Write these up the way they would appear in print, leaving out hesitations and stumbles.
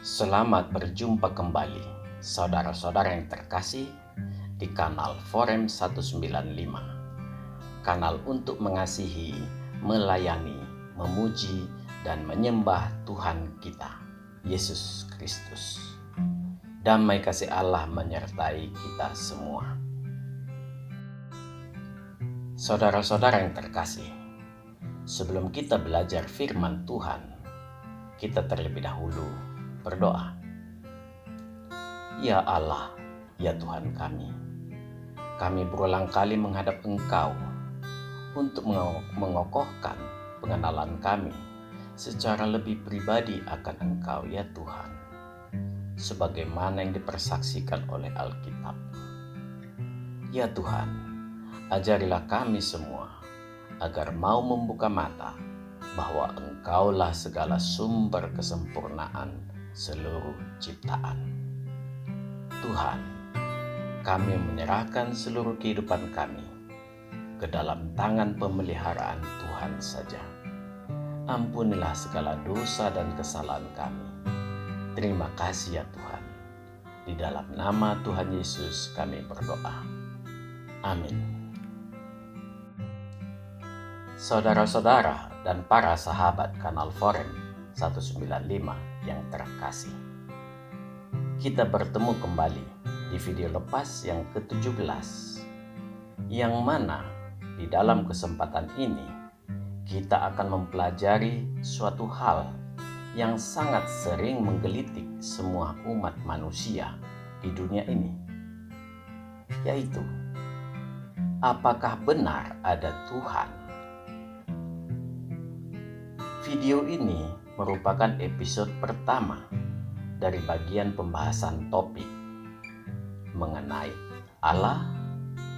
Selamat berjumpa kembali, saudara-saudara yang terkasih di kanal Forum 195. Kanal untuk mengasihi, melayani, memuji, dan menyembah Tuhan kita, Yesus Kristus. Damai kasih Allah menyertai kita semua. Saudara-saudara yang terkasih, sebelum kita belajar firman Tuhan, kita terlebih dahulu berdoa. Ya Allah, ya Tuhan kami berulang kali menghadap Engkau untuk mengokohkan pengenalan kami secara lebih pribadi akan Engkau ya Tuhan, sebagaimana yang dipersaksikan oleh Alkitab. Ya Tuhan, ajarilah kami semua agar mau membuka mata bahwa Engkaulah segala sumber kesempurnaan seluruh ciptaan. Tuhan, kami menyerahkan seluruh kehidupan kami ke dalam tangan pemeliharaan Tuhan saja. Ampunilah segala dosa dan kesalahan kami. Terima kasih ya Tuhan. Di dalam nama Tuhan Yesus kami berdoa. Amin. Saudara-saudara dan para sahabat kanal Forum 195 yang terkasih, kita bertemu kembali di video lepas yang ke-17, yang mana di dalam kesempatan ini kita akan mempelajari suatu hal yang sangat sering menggelitik semua umat manusia di dunia ini, yaitu apakah benar ada Tuhan? Video ini merupakan episode pertama dari bagian pembahasan topik mengenai Allah,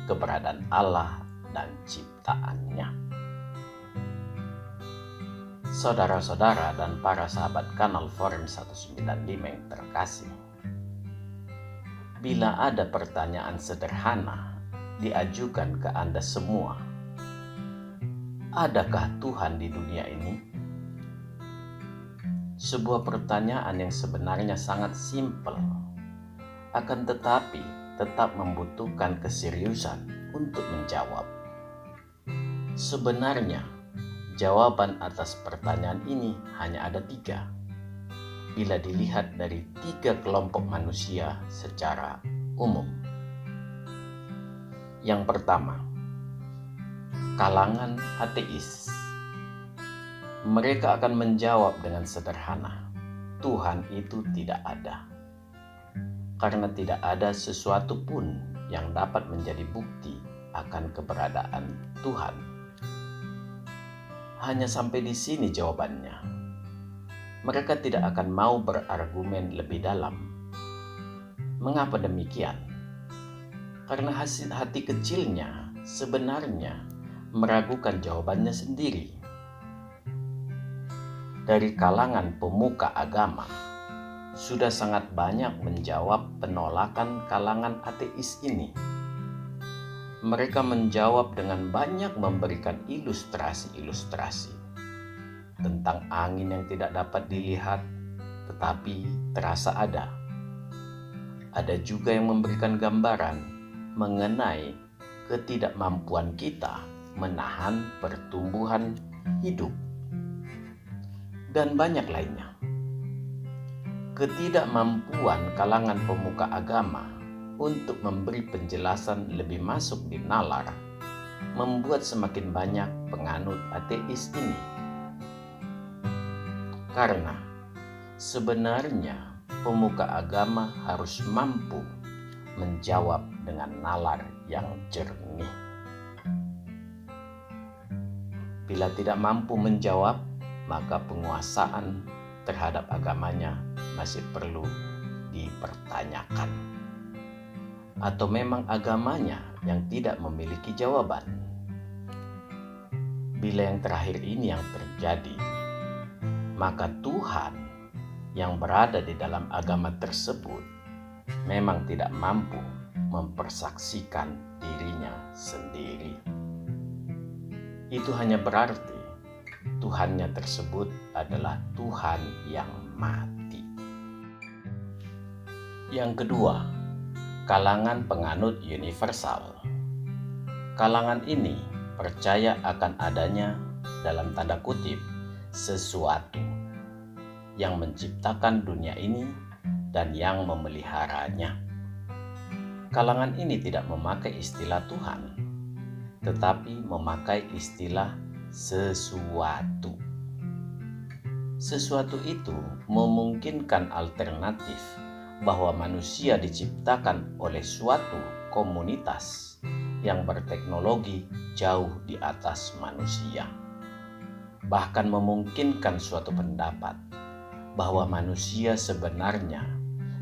keberadaan Allah, dan ciptaannya. Saudara-saudara dan para sahabat kanal Forum 195 yang terkasih, bila ada pertanyaan sederhana diajukan ke Anda semua, adakah Tuhan di dunia ini? Sebuah pertanyaan yang sebenarnya sangat simpel, akan tetapi tetap membutuhkan keseriusan untuk menjawab. Sebenarnya, jawaban atas pertanyaan ini hanya ada 3, bila dilihat dari 3 kelompok manusia secara umum. Yang pertama, kalangan ateis. Mereka akan menjawab dengan sederhana, Tuhan itu tidak ada. Karena tidak ada sesuatu pun yang dapat menjadi bukti akan keberadaan Tuhan. Hanya sampai di sini jawabannya. Mereka tidak akan mau berargumen lebih dalam. Mengapa demikian? Karena hati kecilnya sebenarnya meragukan jawabannya sendiri. Dari kalangan pemuka agama, sudah sangat banyak menjawab penolakan kalangan ateis ini. Mereka menjawab dengan banyak memberikan ilustrasi-ilustrasi tentang angin yang tidak dapat dilihat, tetapi terasa ada. Ada juga yang memberikan gambaran mengenai ketidakmampuan kita menahan pertumbuhan hidup, dan banyak lainnya. Ketidakmampuan kalangan pemuka agama untuk memberi penjelasan lebih masuk di nalar membuat semakin banyak penganut ateis ini. Karena sebenarnya pemuka agama harus mampu menjawab dengan nalar yang jernih. Bila tidak mampu menjawab, maka penguasaan terhadap agamanya masih perlu dipertanyakan. Atau memang agamanya yang tidak memiliki jawaban. Bila yang terakhir ini yang terjadi, maka Tuhan yang berada di dalam agama tersebut memang tidak mampu mempersaksikan dirinya sendiri. Itu hanya berarti Tuhannya tersebut adalah Tuhan yang mati. Yang kedua, kalangan penganut universal. Kalangan ini percaya akan adanya, dalam tanda kutip, sesuatu yang menciptakan dunia ini dan yang memeliharanya. Kalangan ini tidak memakai istilah Tuhan, tetapi memakai istilah sesuatu. Sesuatu itu memungkinkan alternatif bahwa manusia diciptakan oleh suatu komunitas yang berteknologi jauh di atas manusia. Bahkan memungkinkan suatu pendapat bahwa manusia sebenarnya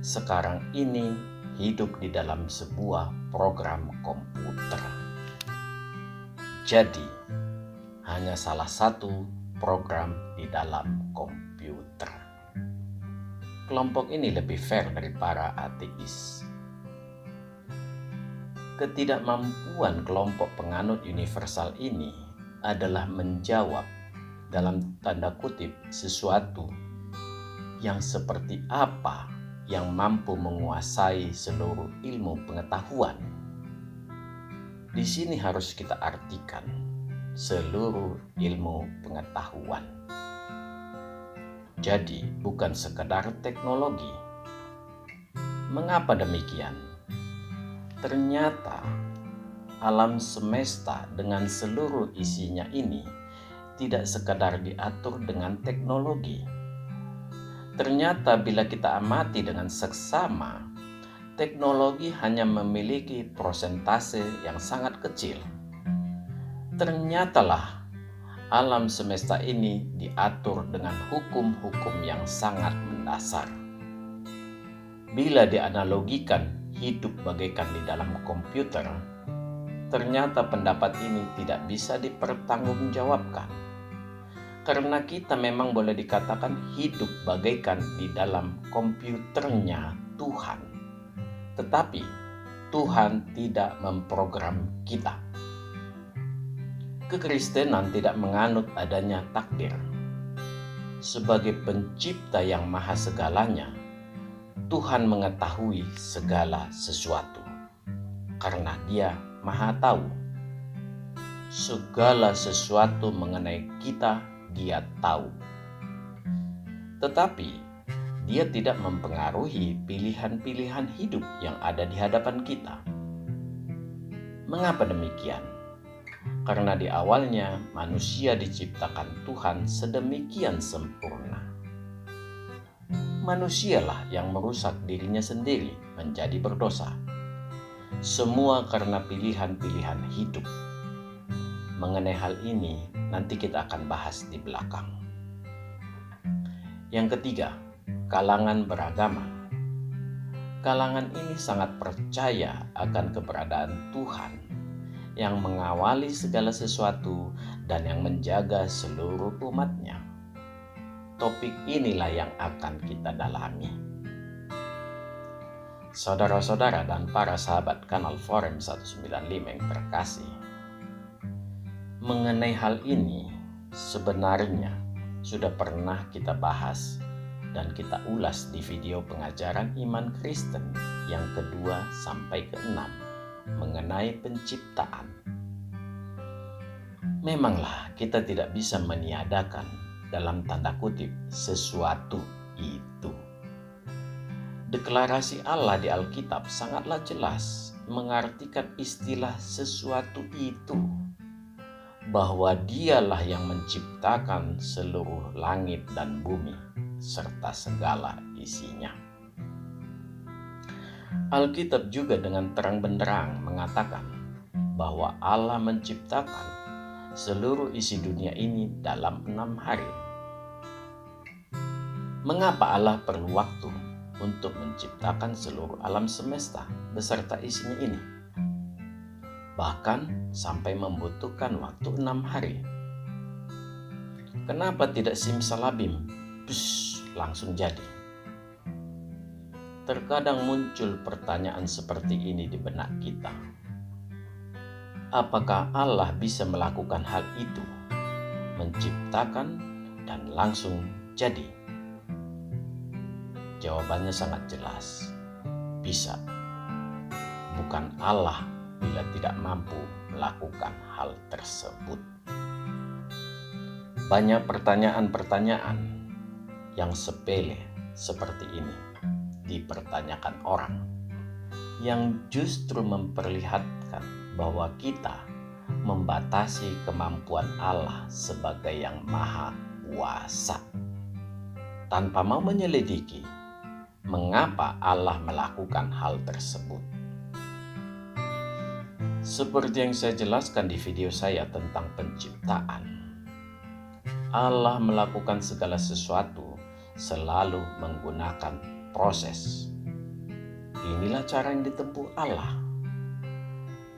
sekarang ini hidup di dalam sebuah program komputer. Jadi, hanya salah satu program di dalam komputer. Kelompok ini lebih fair dari para ateis. Ketidakmampuan kelompok penganut universal ini adalah menjawab, dalam tanda kutip, sesuatu yang seperti apa yang mampu menguasai seluruh ilmu pengetahuan. Di sini harus kita artikan seluruh ilmu pengetahuan. Jadi bukan sekedar teknologi. Mengapa demikian? Ternyata alam semesta dengan seluruh isinya ini tidak sekedar diatur dengan teknologi. Ternyata bila kita amati dengan seksama, teknologi hanya memiliki prosentase yang sangat kecil. Ternyatalah alam semesta ini diatur dengan hukum-hukum yang sangat mendasar. Bila dianalogikan hidup bagaikan di dalam komputer, ternyata pendapat ini tidak bisa dipertanggungjawabkan. Karena kita memang boleh dikatakan hidup bagaikan di dalam komputernya Tuhan. Tetapi Tuhan tidak memprogram kita. Kekristenan tidak menganut adanya takdir. Sebagai pencipta yang maha segalanya, Tuhan mengetahui segala sesuatu. Karena Dia maha tahu. Segala sesuatu mengenai kita Dia tahu. Tetapi Dia tidak mempengaruhi pilihan-pilihan hidup yang ada di hadapan kita. Mengapa demikian? Karena di awalnya manusia diciptakan Tuhan sedemikian sempurna. Manusialah yang merusak dirinya sendiri menjadi berdosa. Semua karena pilihan-pilihan hidup. Mengenai hal ini nanti kita akan bahas di belakang. Yang ketiga, kalangan beragama. Kalangan ini sangat percaya akan keberadaan Tuhan yang mengawali segala sesuatu dan yang menjaga seluruh umatnya. Topik inilah yang akan kita dalami. Saudara-saudara dan para sahabat kanal Forum 195 yang terkasih, mengenai hal ini sebenarnya sudah pernah kita bahas dan kita ulas di video pengajaran iman Kristen yang kedua sampai keenam mengenai penciptaan. Memanglah kita tidak bisa meniadakan, dalam tanda kutip, sesuatu itu. Deklarasi Allah di Alkitab sangatlah jelas mengartikan istilah sesuatu itu, bahwa Dialah yang menciptakan seluruh langit dan bumi serta segala isinya. Alkitab juga dengan terang benderang mengatakan bahwa Allah menciptakan seluruh isi dunia ini dalam 6 hari. Mengapa Allah perlu waktu untuk menciptakan seluruh alam semesta beserta isinya ini? Bahkan sampai membutuhkan waktu 6 hari. Kenapa tidak simsalabim, langsung jadi? Terkadang muncul pertanyaan seperti ini di benak kita. Apakah Allah bisa melakukan hal itu? Menciptakan dan langsung jadi? Jawabannya sangat jelas. bisa. Bukan Allah bila tidak mampu melakukan hal tersebut. Banyak pertanyaan-pertanyaan yang sepele seperti ini dipertanyakan orang yang justru memperlihatkan bahwa kita membatasi kemampuan Allah sebagai yang maha kuasa tanpa mau menyelidiki mengapa Allah melakukan hal tersebut. Seperti yang saya jelaskan di video saya tentang penciptaan, Allah melakukan segala sesuatu selalu menggunakan proses. Inilah cara yang ditempuh Allah.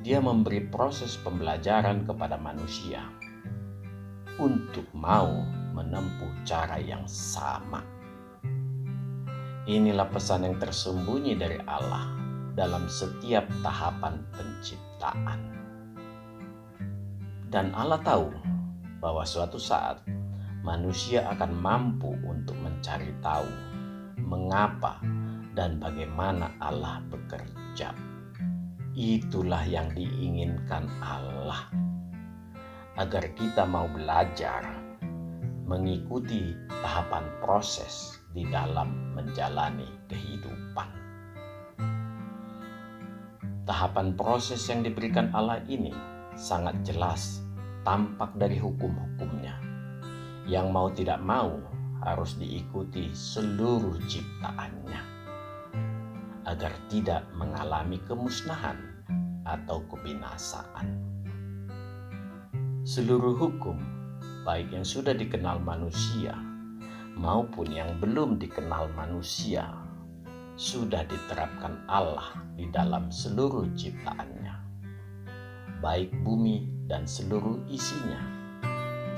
Dia memberi proses pembelajaran kepada manusia untuk mau menempuh cara yang sama. Inilah pesan yang tersembunyi dari Allah dalam setiap tahapan penciptaan. Dan Allah tahu bahwa suatu saat manusia akan mampu untuk mencari tahu mengapa dan bagaimana Allah bekerja. Itulah yang diinginkan Allah, agar kita mau belajar mengikuti tahapan proses di dalam menjalani kehidupan. Tahapan proses yang diberikan Allah ini sangat jelas tampak dari hukum-hukumnya, yang mau tidak mau harus diikuti seluruh ciptaannya, agar tidak mengalami kemusnahan atau kebinasaan. Seluruh hukum, baik yang sudah dikenal manusia maupun yang belum dikenal manusia, sudah diterapkan Allah di dalam seluruh ciptaannya, baik bumi dan seluruh isinya,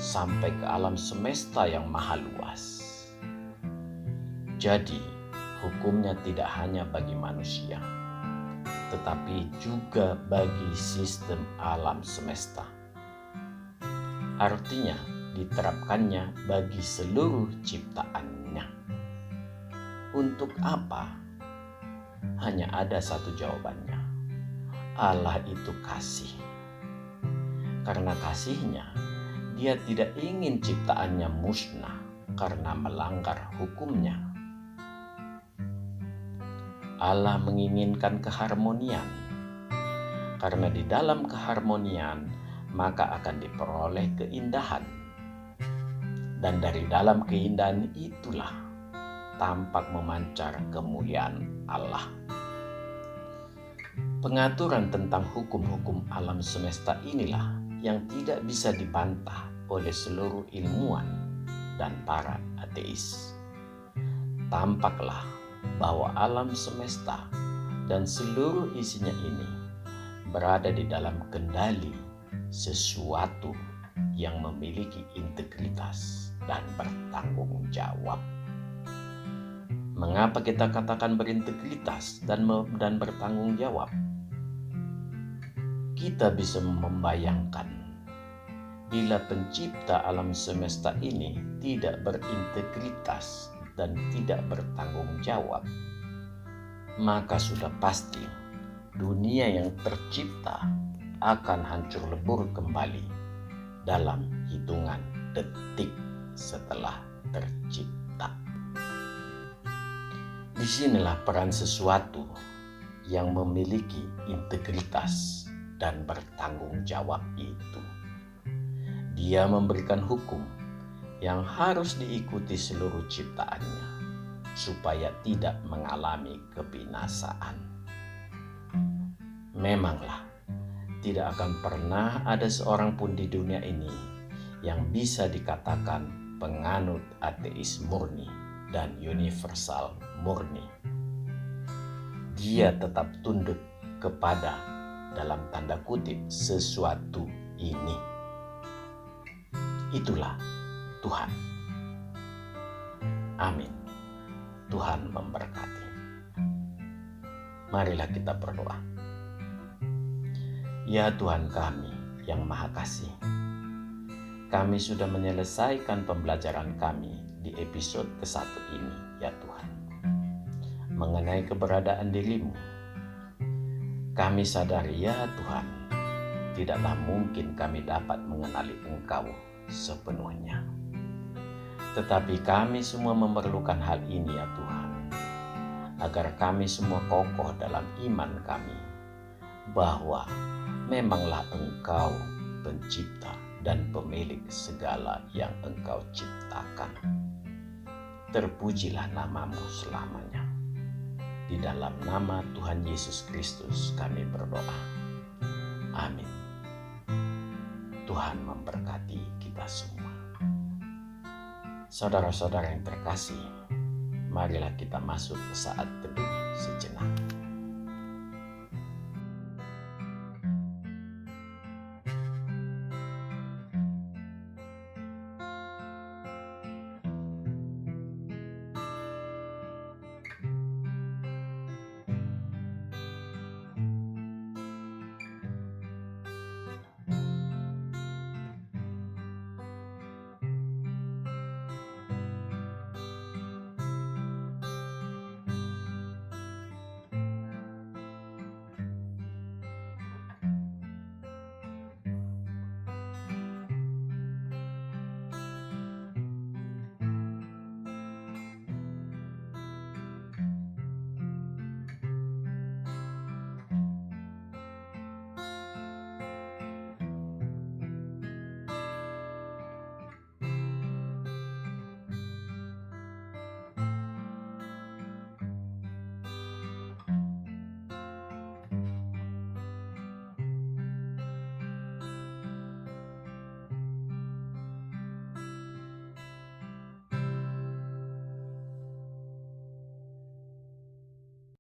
sampai ke alam semesta yang maha luas. Jadi, hukumnya tidak hanya bagi manusia, tetapi juga bagi sistem alam semesta. Artinya, diterapkannya bagi seluruh ciptaannya. Untuk apa? Hanya ada satu jawabannya. Allah itu kasih. Karena kasihnya, Dia tidak ingin ciptaannya musnah karena melanggar hukumnya. Allah menginginkan keharmonian, karena di dalam keharmonian maka akan diperoleh keindahan. Dan dari dalam keindahan itulah tampak memancar kemuliaan Allah. Pengaturan tentang hukum-hukum alam semesta inilah yang tidak bisa dibantah oleh seluruh ilmuwan dan para ateis. Tampaklah bahwa alam semesta dan seluruh isinya ini berada di dalam kendali sesuatu yang memiliki integritas dan bertanggung jawab. Mengapa kita katakan berintegritas dan bertanggung jawab? Kita bisa membayangkan bila pencipta alam semesta ini tidak berintegritas dan tidak bertanggung jawab, maka sudah pasti dunia yang tercipta akan hancur lebur kembali dalam hitungan detik setelah tercipta. Disinilah peran sesuatu yang memiliki integritas dan bertanggung jawab itu. Dia memberikan hukum yang harus diikuti seluruh ciptaannya supaya tidak mengalami kebinasaan. Memanglah, tidak akan pernah ada seorang pun di dunia ini yang bisa dikatakan penganut ateis murni dan universal murni. Dia tetap tunduk kepada, dalam tanda kutip, sesuatu ini. Itulah Tuhan. Amin. Tuhan memberkati. Marilah kita berdoa. Ya Tuhan kami yang Maha Kasih, kami sudah menyelesaikan pembelajaran kami di episode ke-1 ini, ya Tuhan. mengenai keberadaan diri-Mu. Kami sadari ya Tuhan, tidaklah mungkin kami dapat mengenali Engkau sepenuhnya. Tetapi kami semua memerlukan hal ini ya Tuhan, agar kami semua kokoh dalam iman kami, bahwa memanglah Engkau pencipta dan pemilik segala yang Engkau ciptakan. Terpujilah nama-Mu selamanya. Di dalam nama Tuhan Yesus Kristus kami berdoa. Amin. Tuhan memberkati kita semua. Saudara-saudara yang terkasih, marilah kita masuk ke saat teduh sejenak.